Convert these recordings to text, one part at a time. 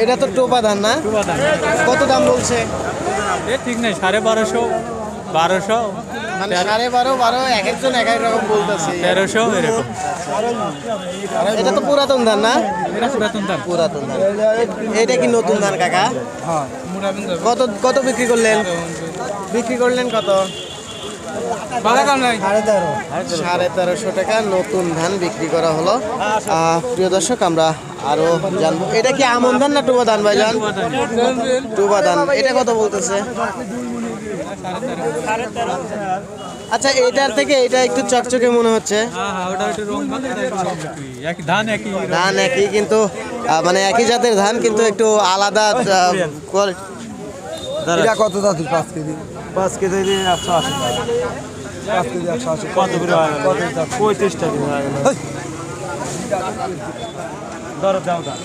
এটা তো টোপা ধান না? কত দাম বলছে? ঠিক নেই, 1250, 1200, মানে 12.5 এক একজন এক এক রকম বলতেছে। 1300 এরকম। এটা তো পুরাতন ধান না? এটা পুরাতন ধান। পুরাতন ধান। এটা কি নতুন ধান কাকা? কত কত বিক্রি করলেন? বিক্রি করলেন কত? 1350 টাকা নতুন ধান বিক্রি করা হলো। প্রিয় দর্শক, আমরা আরো জানবো এটা কি আমন ধান না টুবা ধান ভাইজান? টুবা ধান। এটা কত বলতেছে? আচ্ছা, এটার থেকে এটা একটু চকচকে মনে হচ্ছে। ধান একই, কিন্তু মানে একই জাতের ধান, কিন্তু একটু আলাদা কোয়ালিটি। কত দাঁত? 5 কেজি। 5 কেজি 180 টাকা। 5 কেজি 180। কত করে? 35 টাকা হয়ে গেল। দরদ দাও দাও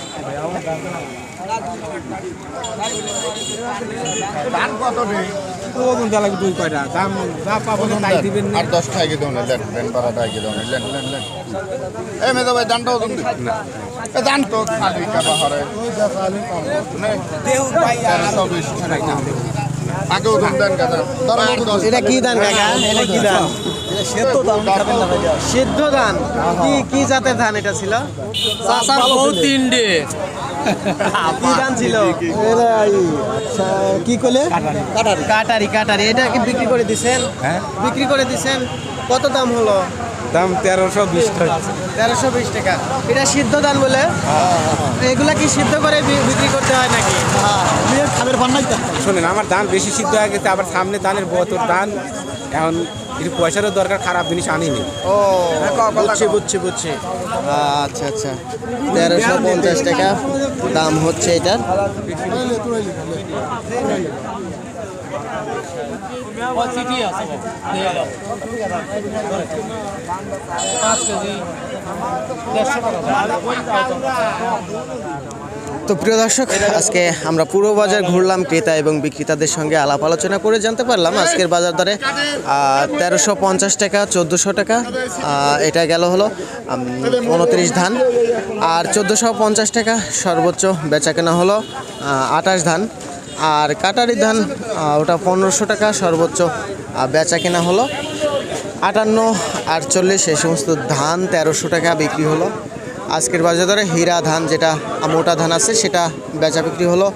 ধান কত নেই? কোন জায়গায় দুই কয়টা দাম যা পাবো তাই দিবেন না। আর 10 টাকা কি দাও না? লেন 12 টাকা কি দাও না? লেন। এই মেদা ভাই ধানটাও তুমি না। এ ধান তো খালি কাটা হরে। দেউ ভাই আর 120 টাকা। আগেও দাম দেন কাটা। এটা কি ধান কাকা? এটা কি ধান? সেদ্ধ ধান খাবেন না ভাই। সিদ্ধ ধান। কি জাতের ধান এটা ছিল? চাচা বহু তিনটে কি ধান ছিল? কি করলে? কাটারি। এটা কি বিক্রি করে দিছেন? হ্যাঁ, বিক্রি করে দিছেন। কত দাম হলো? দাম 1320 টাকা। 1320 টাকা। এটা সিদ্ধ ধান বলে? এগুলা কি সিদ্ধ করে বিক্রি করতে হয় নাকি? খাবের ভান নাই। শোনেন, আমার ধান বেশি সিদ্ধ হয়ে গেছে, আবার সামনে ধানের বতর ধান, এখন একটু পয়সারও দরকার, খারাপ জিনিস আনিনি। ও, বুঝছি। আচ্ছা 1350 টাকা দাম হচ্ছে এটার। তো প্রিয় দর্শক, আজকে আমরা পুরো বাজার ঘুরলাম, ক্রেতা এবং বিক্রেতাদের সঙ্গে আলাপ আলোচনা করে জানতে পারলাম আজকের বাজার দরে 1350 টাকা, 1400 টাকা এটা গেল হলো 29 ধান, আর 1450 টাকা সর্বোচ্চ বেচা কেনা হলো 28 ধান, আর কাটারি ধান ওটা 1500 টাকা সর্বোচ্চ বেচা কেনা হলো 58, 48 এই সমস্ত ধান 1300 টাকা বিক্রি হলো আজকের বাজার দরে। হীরা ধান, যেটা মোটা ধান আছে, সেটা বেচা বিক্রি হলো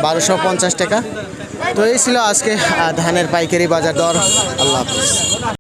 1250 টাকা। তো এই ছিল আজকে ধানের পাইকারি বাজার দর। আল্লাহ হাফিজ।